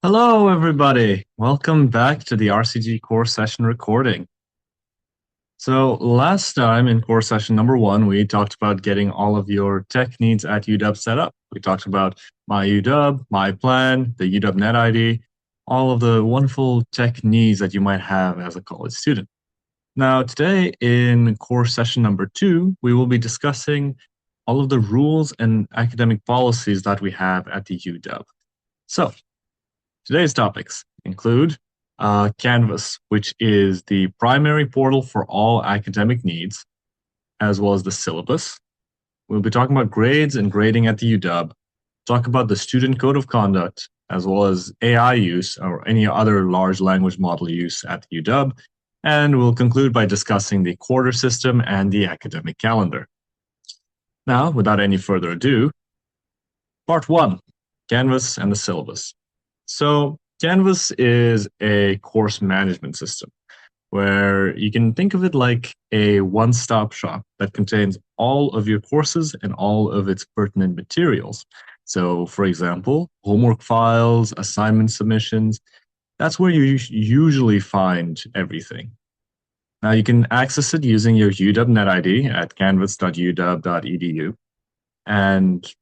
Hello, everybody. Welcome back to the RCG course session recording. So last time in course session number 1, we talked about getting all of your tech needs at UW set up. We talked about my UW, my plan, the UW Net ID, all of the wonderful tech needs that you might have as a college student. Now, today in course session number 2, we will be discussing all of the rules and academic policies that we have at the UW. So today's topics include Canvas, which is the primary portal for all academic needs, as well as the syllabus. We'll be talking about grades and grading at the UW, talk about the student code of conduct, as well as AI use or any other large language model use at the UW, and we'll conclude by discussing the quarter system and the academic calendar. Now, without any further ado, part 1, Canvas and the syllabus. So Canvas is a course management system where you can think of it like a one-stop shop that contains all of your courses and all of its pertinent materials. So, for example, homework files, assignment submissions, that's where you usually find everything. Now, you can access it using your UW Net ID at canvas.uw.edu. And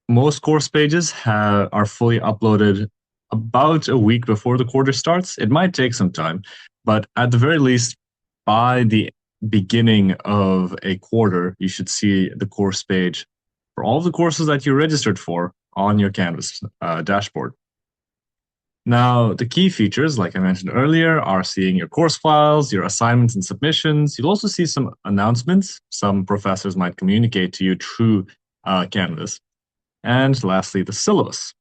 most course pages are fully uploaded about a week before the quarter starts. It might take some time, but at the very least, by the beginning of a quarter, you should see the course page for all of the courses that you registered for on your Canvas dashboard. Now, the key features, like I mentioned earlier, are seeing your course files, your assignments and submissions. You'll also see some announcements some professors might communicate to you through Canvas. And lastly, the syllabus.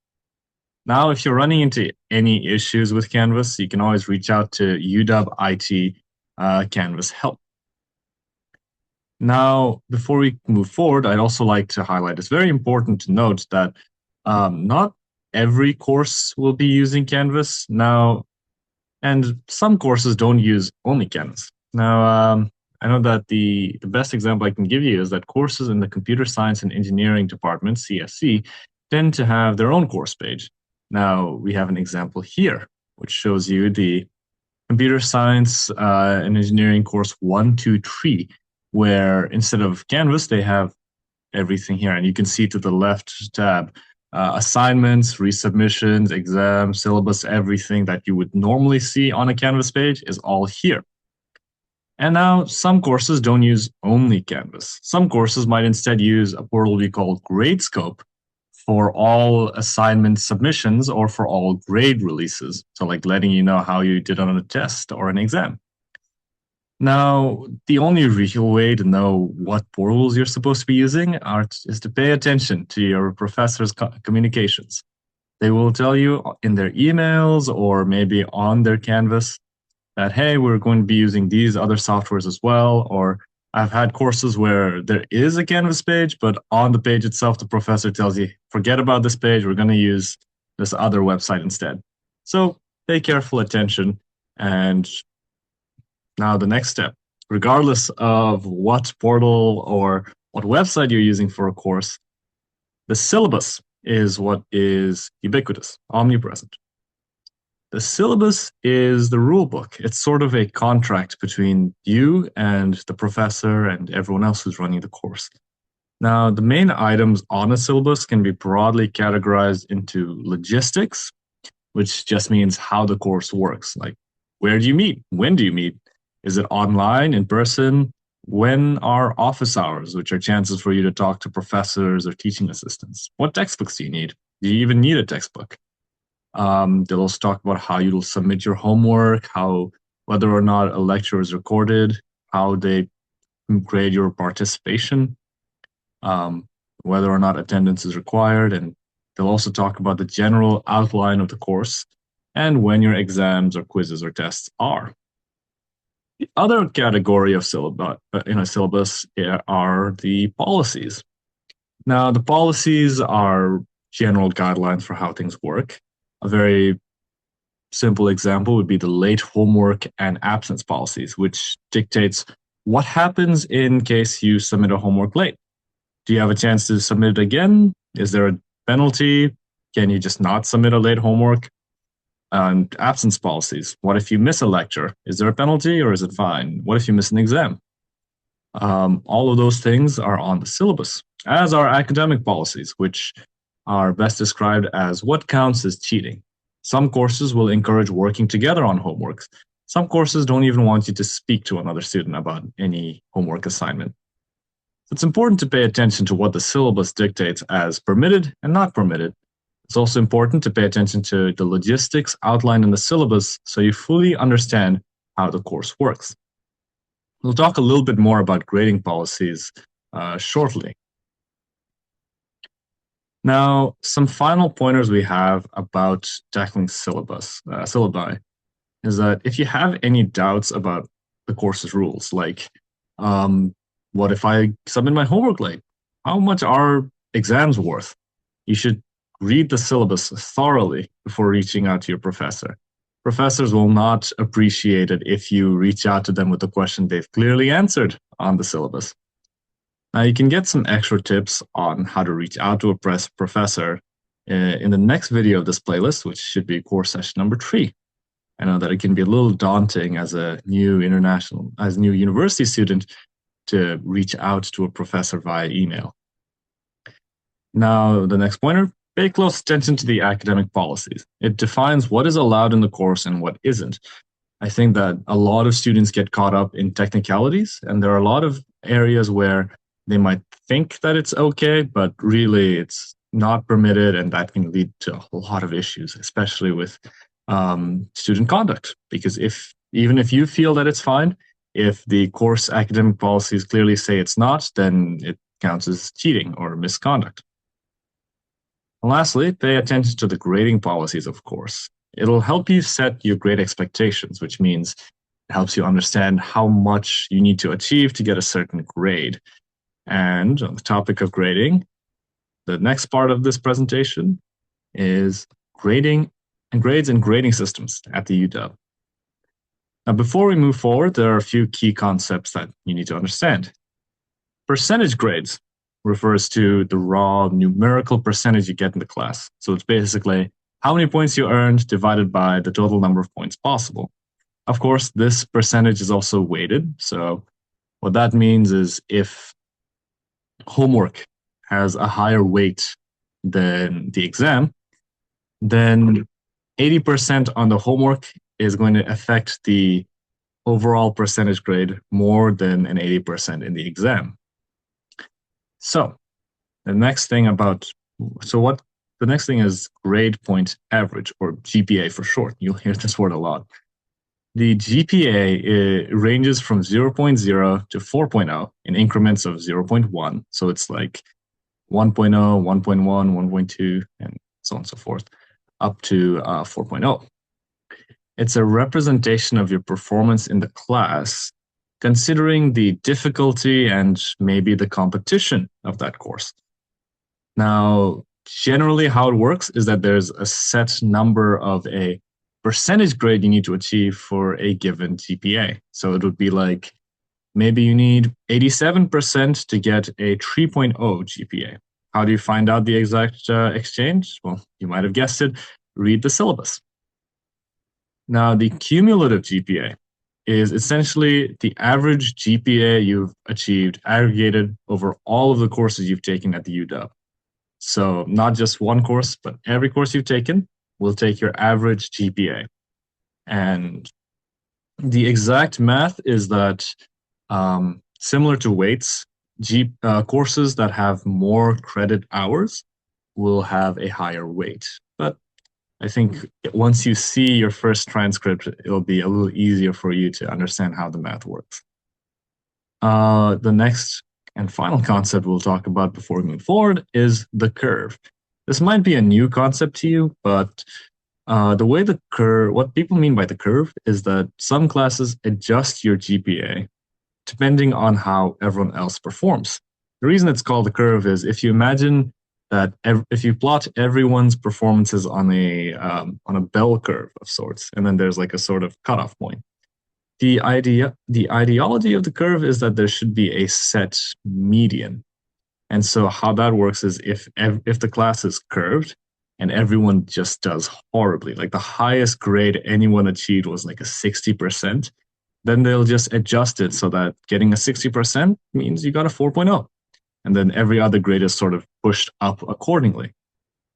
Now, if you're running into any issues with Canvas, you can always reach out to UW IT Canvas Help. Now, before we move forward, I'd also like to highlight it's very important to note that not every course will be using Canvas now, and some courses don't use only Canvas. Now, I know that the best example I can give you is that courses in the Computer Science and Engineering Department, CSC, tend to have their own course page. Now, we have an example here, which shows you the Computer Science and Engineering course 1, 2, 3, where instead of Canvas, they have everything here. And you can see to the left tab, assignments, resubmissions, exams, syllabus, everything that you would normally see on a Canvas page is all here. And now some courses don't use only Canvas. Some courses might instead use a portal we call GradeScope for all assignment submissions or for all grade releases. So like letting you know how you did on a test or an exam. Now, the only real way to know what portals you're supposed to be using is to pay attention to your professor's communications. They will tell you in their emails or maybe on their Canvas that, hey, we're going to be using these other softwares as well, or I've had courses where there is a Canvas page, but on the page itself, the professor tells you, forget about this page, we're going to use this other website instead. So pay careful attention. And now the next step, regardless of what portal or what website you're using for a course, the syllabus is what is ubiquitous, omnipresent. The syllabus is the rule book. It's sort of a contract between you and the professor and everyone else who's running the course. Now, the main items on a syllabus can be broadly categorized into logistics, which just means how the course works. Like, where do you meet? When do you meet? Is it online, in person? When are office hours, which are chances for you to talk to professors or teaching assistants? What textbooks do you need? Do you even need a textbook? They'll also talk about how you'll submit your homework, whether or not a lecture is recorded, how they grade your participation, whether or not attendance is required, and they'll also talk about the general outline of the course and when your exams or quizzes or tests are. The other category of syllabus in a syllabus are the policies. Now, the policies are general guidelines for how things work. A very simple example would be the late homework and absence policies, which dictates what happens in case you submit a homework late. Do you have a chance to submit it again? Is there a penalty? Can you just not submit a late homework? Absence policies. What if you miss a lecture? Is there a penalty or is it fine? What if you miss an exam? All of those things are on the syllabus, as are academic policies, which are best described as what counts as cheating. Some courses will encourage working together on homeworks. Some courses don't even want you to speak to another student about any homework assignment. It's important to pay attention to what the syllabus dictates as permitted and not permitted. It's also important to pay attention to the logistics outlined in the syllabus so you fully understand how the course works. We'll talk a little bit more about grading policies shortly. Now, some final pointers we have about tackling syllabi is that if you have any doubts about the course's rules, like what if I submit my homework late? How much are exams worth? You should read the syllabus thoroughly before reaching out to your professor. Professors will not appreciate it if you reach out to them with a question they've clearly answered on the syllabus. Now, you can get some extra tips on how to reach out to a professor in the next video of this playlist, which should be course session number 3. I know that it can be a little daunting as a new university student to reach out to a professor via email. Now, the next pointer, pay close attention to the academic policies. It defines what is allowed in the course and what isn't. I think that a lot of students get caught up in technicalities, and there are a lot of areas where they might think that it's okay, but really it's not permitted, and that can lead to a lot of issues, especially with student conduct. Because even if you feel that it's fine, if the course academic policies clearly say it's not, then it counts as cheating or misconduct. And lastly, pay attention to the grading policies, of course. It'll help you set your grade expectations, which means it helps you understand how much you need to achieve to get a certain grade. And on the topic of grading, the next part of this presentation is grading and grades and grading systems at the UW. Now, before we move forward, there are a few key concepts that you need to understand. Percentage grades refers to the raw numerical percentage you get in the class. So it's basically how many points you earned divided by the total number of points possible. Of course, this percentage is also weighted. So what that means is if homework has a higher weight than the exam, then 80% on the homework is going to affect the overall percentage grade more than an 80% in the exam. So the next thing is grade point average, or GPA for short. You'll hear this word a lot. The GPA ranges from 0.0 to 4.0 in increments of 0.1. So it's like 1.0, 1.1, 1.2, and so on and so forth, up to 4.0. It's a representation of your performance in the class, considering the difficulty and maybe the competition of that course. Now, generally how it works is that there's a set number of a percentage grade you need to achieve for a given GPA. So it would be like, maybe you need 87% to get a 3.0 GPA. How do you find out the exact exchange? Well, you might have guessed it, read the syllabus. Now, the cumulative GPA is essentially the average GPA you've achieved aggregated over all of the courses you've taken at the UW. So not just one course, but every course you've taken will take your average GPA. And the exact math is that similar to weights, courses that have more credit hours will have a higher weight. But I think once you see your first transcript, it'll be a little easier for you to understand how the math works. The next and final concept we'll talk about before we move forward is the curve. This might be a new concept to you, but what people mean by the curve is that some classes adjust your GPA depending on how everyone else performs. The reason it's called the curve is if you imagine that if you plot everyone's performances on a bell curve of sorts, and then there's like a sort of cutoff point. The ideology of the curve is that there should be a set median. And so how that works is if the class is curved, and everyone just does horribly. Like the highest grade anyone achieved was like a 60%. Then they'll just adjust it so that getting a 60% means you got a 4.0. And then every other grade is sort of pushed up accordingly.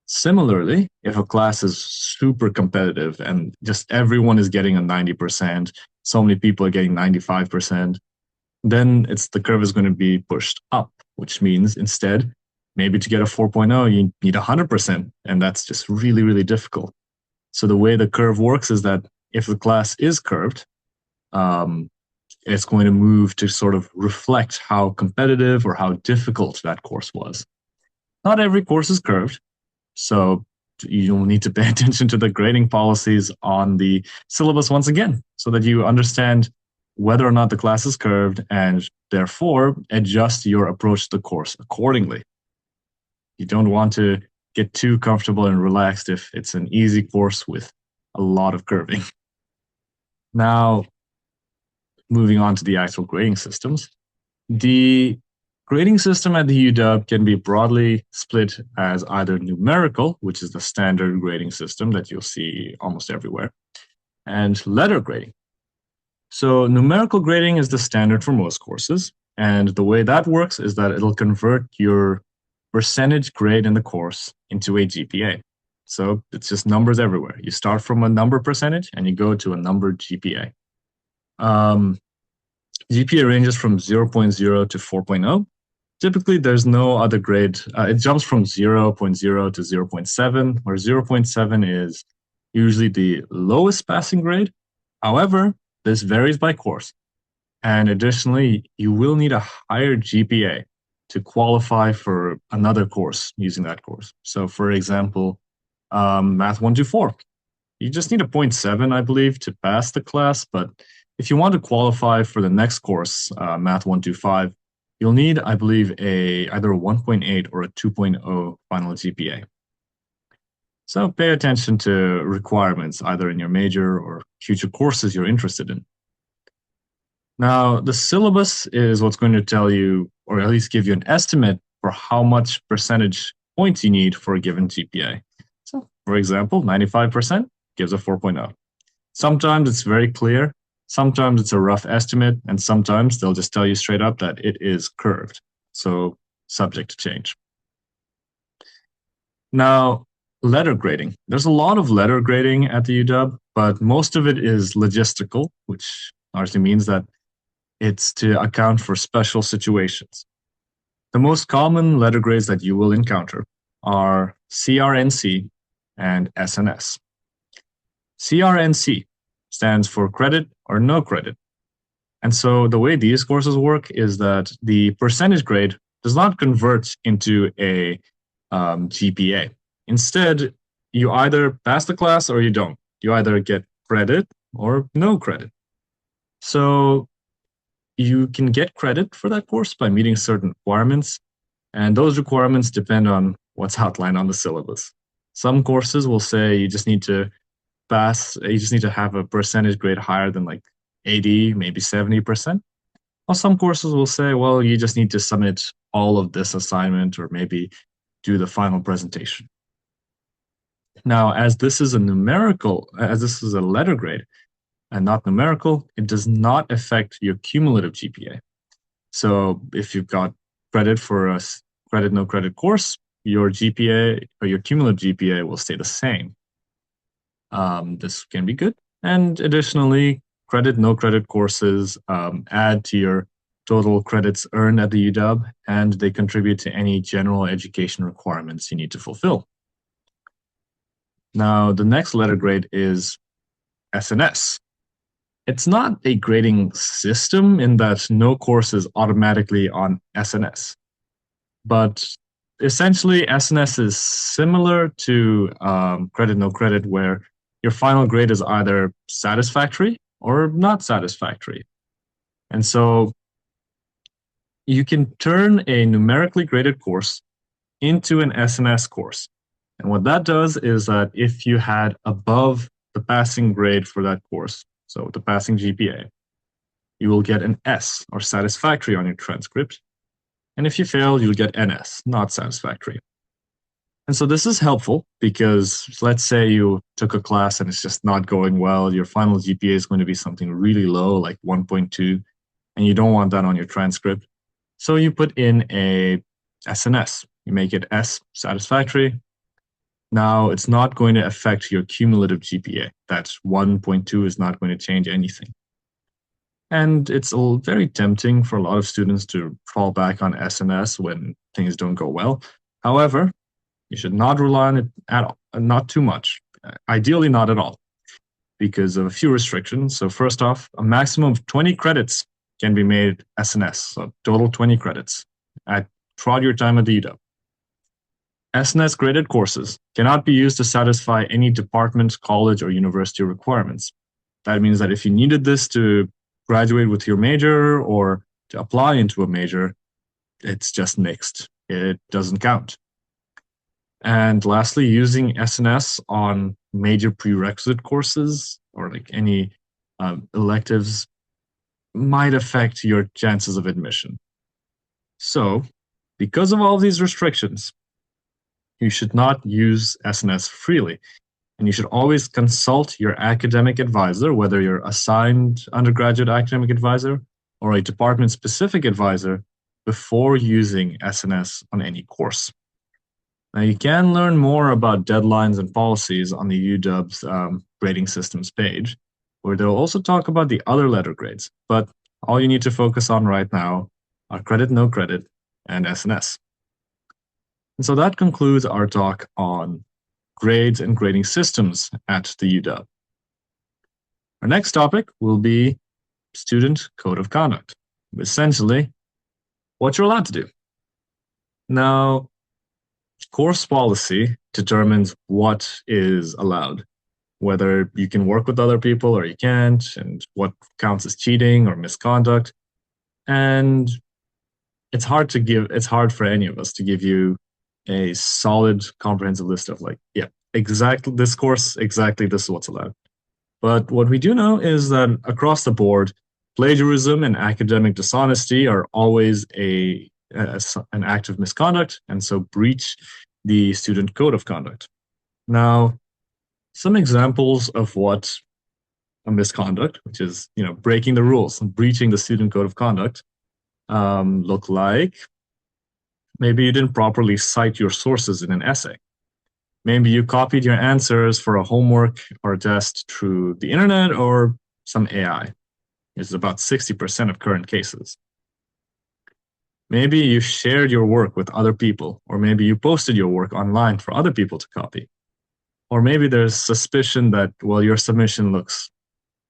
Similarly, if a class is super competitive and just everyone is getting a 90%, so many people are getting 95%, then the curve is going to be pushed up, which means instead, maybe to get a 4.0, you need 100%, and that's just really, really difficult. So the way the curve works is that if the class is curved, it's going to move to sort of reflect how competitive or how difficult that course was. Not every course is curved, so you'll need to pay attention to the grading policies on the syllabus once again, so that you understand whether or not the class is curved and therefore adjust your approach to the course accordingly. You don't want to get too comfortable and relaxed if it's an easy course with a lot of curving. Now, moving on to the actual grading systems. The grading system at the UW can be broadly split as either numerical, which is the standard grading system that you'll see almost everywhere, and letter grading. So numerical grading is the standard for most courses, and the way that works is that it'll convert your percentage grade in the course into a GPA. So it's just numbers everywhere. You start from a number percentage and you go to a number GPA. GPA ranges from 0.0 to 4.0. Typically, there's no other grade. It jumps from 0.0 to 0.7, where 0.7 is usually the lowest passing grade. However, this varies by course. And additionally, you will need a higher GPA to qualify for another course using that course. So for example, Math 124. You just need a 0.7, I believe, to pass the class. But if you want to qualify for the next course, Math 125, you'll need, I believe, either a 1.8 or a 2.0 final GPA. So pay attention to requirements either in your major or future courses you're interested in. Now, the syllabus is what's going to tell you, or at least give you an estimate for how much percentage points you need for a given GPA. So, for example, 95% gives a 4.0. Sometimes it's very clear, sometimes it's a rough estimate, and sometimes they'll just tell you straight up that it is curved, so subject to change. Now, letter grading. There's a lot of letter grading at the UW, but most of it is logistical, which largely means that it's to account for special situations. The most common letter grades that you will encounter are CRNC and SNS. CRNC stands for credit or no credit. And so the way these courses work is that the percentage grade does not convert into a GPA. Instead, you either pass the class or you don't. You either get credit or no credit. So you can get credit for that course by meeting certain requirements, and those requirements depend on what's outlined on the syllabus. Some courses will say you just need to pass, you just need to have a percentage grade higher than like 80, maybe 70%. While some courses will say, well, you just need to submit all of this assignment or maybe do the final presentation. Now, as this is a letter grade and not numerical, it does not affect your cumulative GPA. So if you've got credit for a credit, no credit course, your GPA or your cumulative GPA will stay the same. This can be good. And additionally, credit, no credit courses add to your total credits earned at the UW, and they contribute to any general education requirements you need to fulfill. Now, the next letter grade is SNS. It's not a grading system in that no course is automatically on SNS, but essentially SNS is similar to credit, no credit, where your final grade is either satisfactory or not satisfactory. And so you can turn a numerically graded course into an SNS course. And what that does is that if you had above the passing grade for that course, so the passing GPA, you will get an S, or satisfactory, on your transcript. And if you fail, you'll get NS, not satisfactory. And so this is helpful because let's say you took a class and it's just not going well. Your final GPA is going to be something really low, like 1.2, and you don't want that on your transcript. So you put in a SNS. You make it S, satisfactory. Now it's not going to affect your cumulative GPA. That 1.2 is not going to change anything. And it's very tempting for a lot of students to fall back on SNS when things don't go well. However, you should not rely on it at all, not too much. Ideally, not at all, because of a few restrictions. So first off, a maximum of 20 credits can be made SNS, so total 20 credits throughout your time at the UW. SNS graded courses cannot be used to satisfy any department, college, or university requirements. That means that if you needed this to graduate with your major or to apply into a major, it's just nixed. It doesn't count. And lastly, using SNS on major prerequisite courses or like any electives might affect your chances of admission. So, because of all these restrictions, you should not use SNS freely. And you should always consult your academic advisor, whether you're assigned undergraduate academic advisor or a department-specific advisor, before using SNS on any course. Now, you can learn more about deadlines and policies on the UW's grading systems page, where they'll also talk about the other letter grades. But all you need to focus on right now are credit, no credit, and SNS. And so that concludes our talk on grades and grading systems at the UW. Our next topic will be student code of conduct, essentially what you're allowed to do. Now, course policy determines what is allowed, whether you can work with other people or you can't, and what counts as cheating or misconduct. And it's hard for any of us to give you a solid, comprehensive list of like, yeah, exactly this course, exactly this is what's allowed. But what we do know is that across the board, plagiarism and academic dishonesty are always an act of misconduct, and so breach the student code of conduct. Now, some examples of what a misconduct, which is breaking the rules and breaching the student code of conduct, look like. Maybe you didn't properly cite your sources in an essay. Maybe you copied your answers for a homework or a test through the internet or some AI. It's about 60% of current cases. Maybe you shared your work with other people, or maybe you posted your work online for other people to copy. Or maybe there's suspicion that, well, your submission looks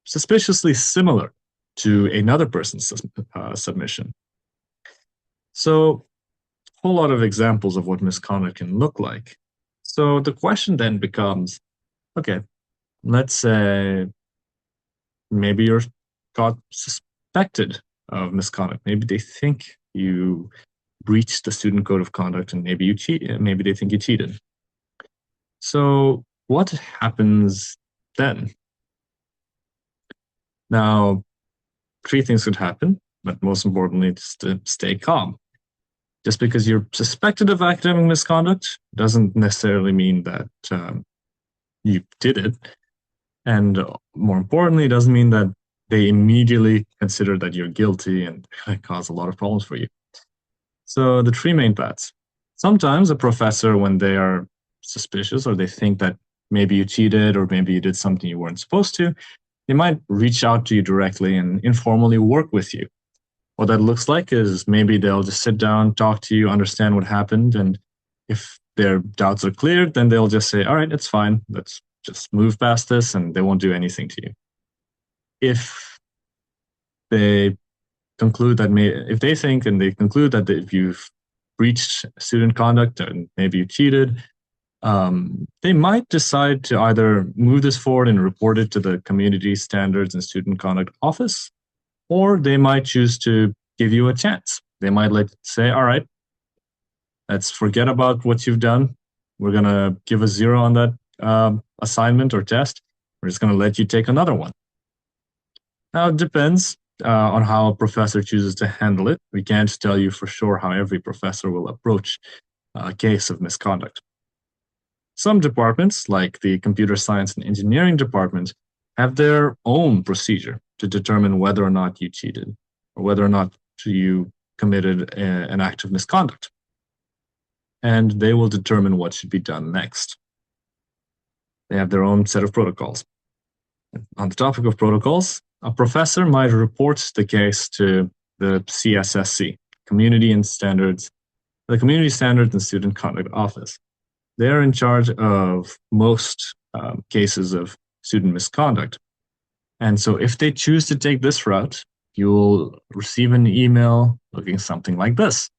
suspiciously similar to another person's submission. So, a whole lot of examples of what misconduct can look like. So the question then becomes, okay, let's say maybe you're got suspected of misconduct. Maybe they think you breached the student code of conduct, and maybe maybe they think you cheated. So what happens then? Now, three things could happen, but most importantly, is to stay calm. Just because you're suspected of academic misconduct doesn't necessarily mean that you did it. And more importantly, it doesn't mean that they immediately consider that you're guilty and cause a lot of problems for you. So the three main paths. Sometimes a professor, when they are suspicious or they think that maybe you cheated or maybe you did something you weren't supposed to, they might reach out to you directly and informally work with you. What that looks like is maybe they'll just sit down, talk to you, understand what happened, and if their doubts are cleared, then they'll just say, all right, it's fine, let's just move past this, and they won't do anything to you. If they conclude that, if they think and they conclude that if you've breached student conduct and maybe you cheated, they might decide to either move this forward and report it to the Community Standards and Student Conduct Office, or they might choose to give you a chance. They might say, all right, let's forget about what you've done. We're going to give a 0 on that assignment or test. We're just going to let you take another one. Now, it depends on how a professor chooses to handle it. We can't tell you for sure how every professor will approach a case of misconduct. some departments, like the computer science and engineering department, have their own procedure to determine whether or not you cheated or whether or not you committed an act of misconduct. And they will determine what should be done next. They have their own set of protocols. On the topic of protocols, a professor might report the case to the CSSC, the Community Standards and Student Conduct Office. They're in charge of most cases of student misconduct. And so if they choose to take this route, you'll receive an email looking something like this.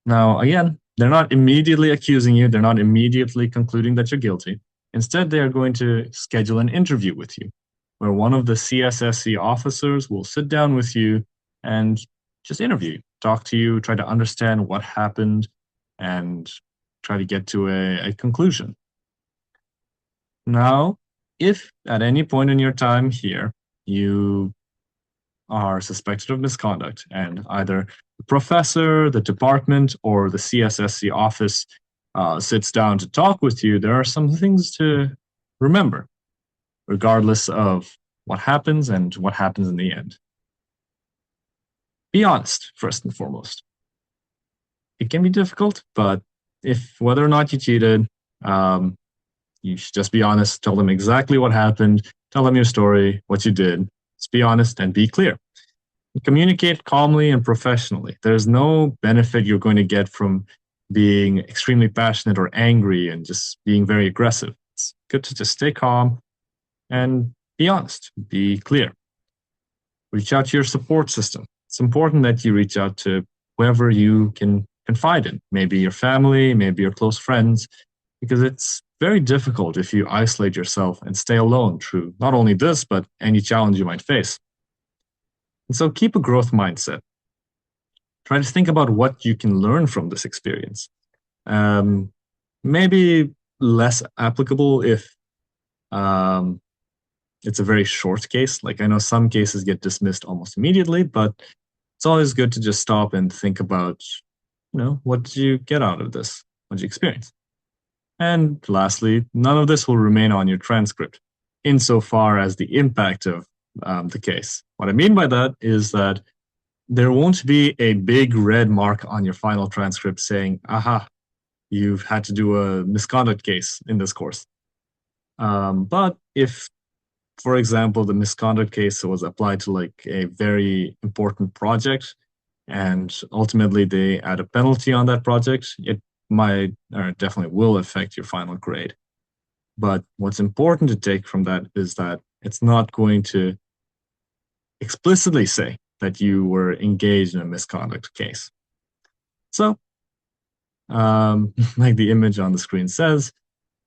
Now, again, they're not immediately accusing you. They're not immediately concluding that you're guilty. Instead, they are going to schedule an interview with you, where one of the CSSC officers will sit down with you and just interview you, talk to you, try to understand what happened, and try to get to a conclusion. Now, if at any point in your time here you are suspected of misconduct and either the professor, the department, or the CSSC office sits down to talk with you, there are some things to remember, regardless of what happens and what happens in the end. Be honest, first and foremost. It can be difficult, but if whether or not you cheated, you should just be honest, tell them exactly what happened, tell them your story, what you did. Just be honest and be clear. Communicate calmly and professionally. There's no benefit you're going to get from being extremely passionate or angry and just being very aggressive. It's good to just stay calm and be honest, be clear. Reach out to your support system. It's important that you reach out to whoever you can confide in, maybe your family, maybe your close friends, because it's very difficult if you isolate yourself and stay alone through not only this, but any challenge you might face. And so keep a growth mindset. Try to think about what you can learn from this experience. Maybe less applicable if it's a very short case. Like I know some cases get dismissed almost immediately, but it's always good to just stop and think about, what did you get out of this? What did you experience? And lastly, none of this will remain on your transcript insofar as the impact of the case. What I mean by that is that there won't be a big red mark on your final transcript saying, aha, you've had to do a misconduct case in this course. But if, for example, the misconduct case was applied to like a very important project and ultimately they add a penalty on that project, it might or definitely will affect your final grade. But what's important to take from that is that it's not going to explicitly say that you were engaged in a misconduct case. So, like the image on the screen says,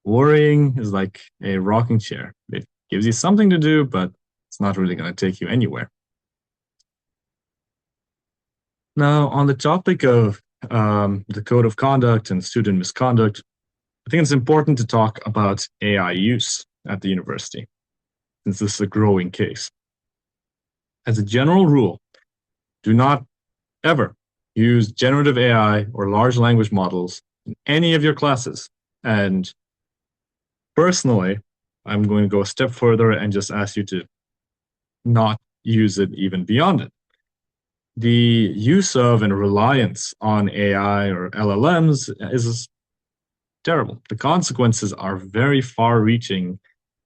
worrying is like a rocking chair. It gives you something to do, but it's not really going to take you anywhere. Now, on the topic of the code of conduct and student misconduct, I think it's important to talk about AI use at the university, since this is a growing case. As a general rule, do not ever use generative AI or large language models in any of your classes. And personally, I'm going to go a step further and just ask you to not use it even beyond it. The use of and reliance on AI or LLMs is terrible. The consequences are very far-reaching,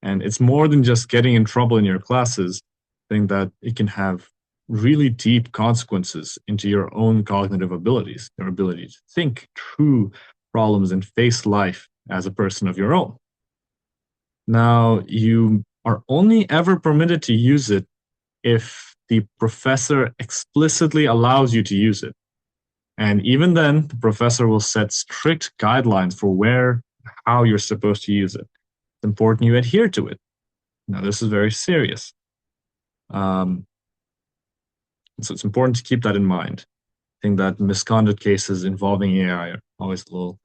and it's more than just getting in trouble in your classes. I think that it can have really deep consequences into your own cognitive abilities, your ability to think through problems and face life as a person of your own. Now, you are only ever permitted to use it if the professor explicitly allows you to use it. And even then, the professor will set strict guidelines for how you're supposed to use it. It's important you adhere to it. Now, this is very serious. So it's important to keep that in mind. I think that misconduct cases involving AI are always a little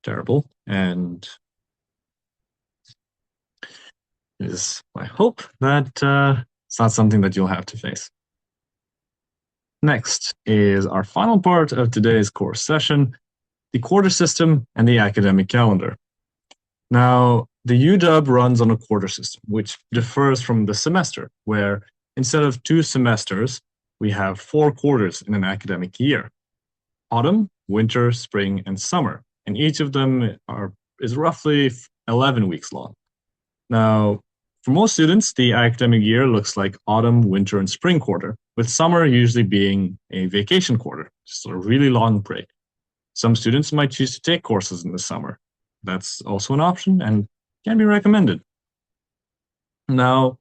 terrible, and it is my hope that it's not something that you'll have to face. Next is our final part of today's course session, the quarter system and the academic calendar. Now, the UW runs on a quarter system, which differs from the semester, where instead of 2 semesters, we have 4 quarters in an academic year: autumn, winter, spring, and summer. And each of them is roughly 11 weeks long. Now, for most students, the academic year looks like autumn, winter, and spring quarter, with summer usually being a vacation quarter, just a really long break. Some students might choose to take courses in the summer. That's also an option and can be recommended. Now,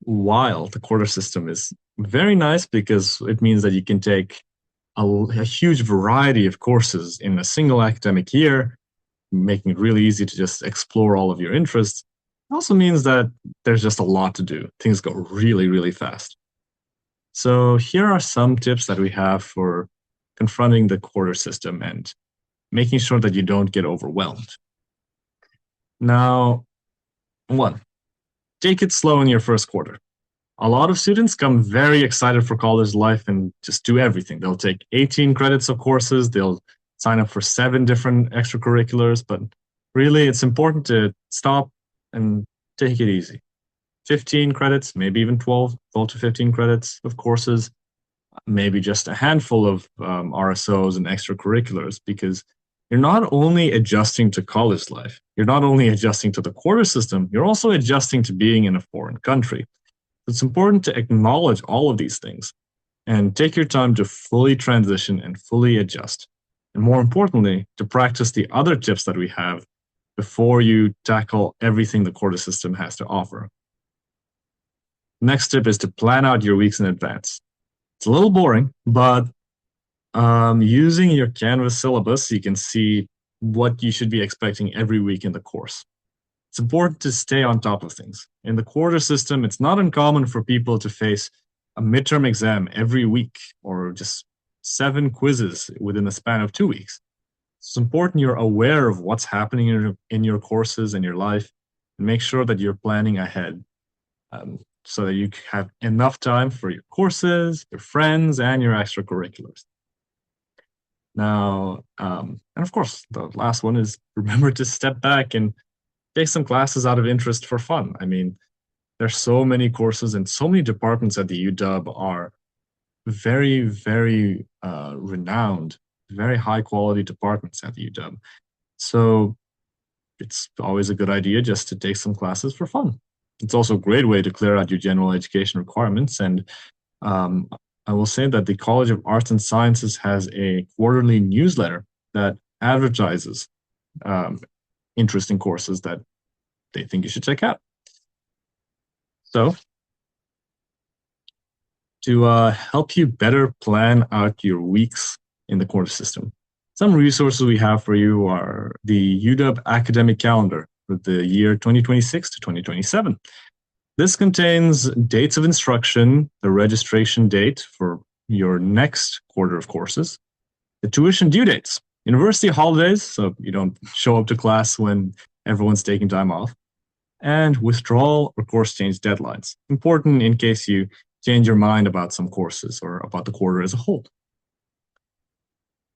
while the quarter system is very nice because it means that you can take a huge variety of courses in a single academic year, making it really easy to just explore all of your interests, it also means that there's just a lot to do. Things go really, really fast. So here are some tips that we have for confronting the quarter system and making sure that you don't get overwhelmed. Now, 1, take it slow in your first quarter. A lot of students come very excited for college life and just do everything. They'll take 18 credits of courses, they'll sign up for 7 different extracurriculars, but really it's important to stop and take it easy. 15 credits, maybe even 12 to 15 credits of courses, maybe just a handful of RSOs and extracurriculars, because you're not only adjusting to college life, you're not only adjusting to the quarter system, you're also adjusting to being in a foreign country. It's important to acknowledge all of these things and take your time to fully transition and fully adjust. And more importantly, to practice the other tips that we have before you tackle everything the quarter system has to offer. Next tip is to plan out your weeks in advance. It's a little boring, but using your Canvas syllabus, you can see what you should be expecting every week in the course. It's important to stay on top of things. In the quarter system, it's not uncommon for people to face a midterm exam every week or just 7 quizzes within the span of 2 weeks. It's important you're aware of what's happening in your courses and your life, and make sure that you're planning ahead so that you have enough time for your courses, your friends, and your extracurriculars. Now, and of course, the last one is remember to step back and take some classes out of interest for fun. I mean, there's so many courses and so many departments at the UW are very, very renowned, very high quality departments at the UW. So it's always a good idea just to take some classes for fun. It's also a great way to clear out your general education requirements. And I will say that the College of Arts and Sciences has a quarterly newsletter that advertises interesting courses that they think you should check out. So, to help you better plan out your weeks in the quarter system, some resources we have for you are the UW academic calendar for the year 2026 to 2027. This contains dates of instruction, the registration date for your next quarter of courses, the tuition due dates, university holidays, so you don't show up to class when everyone's taking time off, and withdrawal or course change deadlines. Important in case you change your mind about some courses or about the quarter as a whole.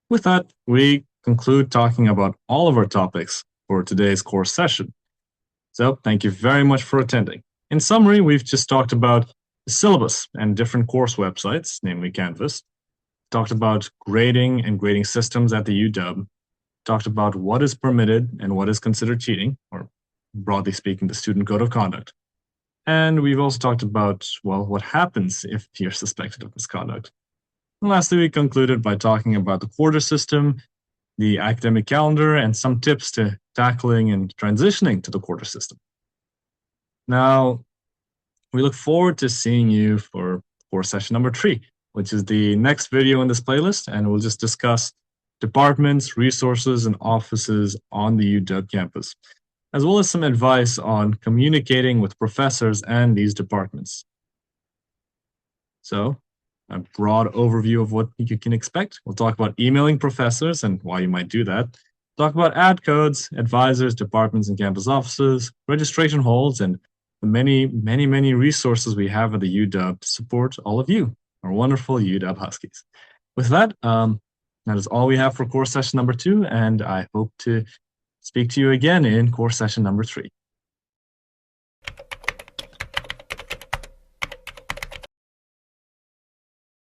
With that, we conclude talking about all of our topics for today's course session. So thank you very much for attending. In summary, we've just talked about the syllabus and different course websites, namely Canvas, talked about grading and grading systems at the UW, talked about what is permitted and what is considered cheating, or broadly speaking, the student code of conduct. And we've also talked about, well, what happens if you're suspected of misconduct. And lastly, we concluded by talking about the quarter system, the academic calendar, and some tips to tackling and transitioning to the quarter system. Now, we look forward to seeing you for course session number 3, which is the next video in this playlist, and we'll just discuss departments, resources, and offices on the UW campus, as well as some advice on communicating with professors and these departments. So, a broad overview of what you can expect. We'll talk about emailing professors and why you might do that. Talk about ad codes, advisors, departments, and campus offices, registration holds, and the many resources we have at the UW to support all of you, our wonderful UW Huskies. With that, that is all we have for course session number 2, and I hope to speak to you again in course session number 3.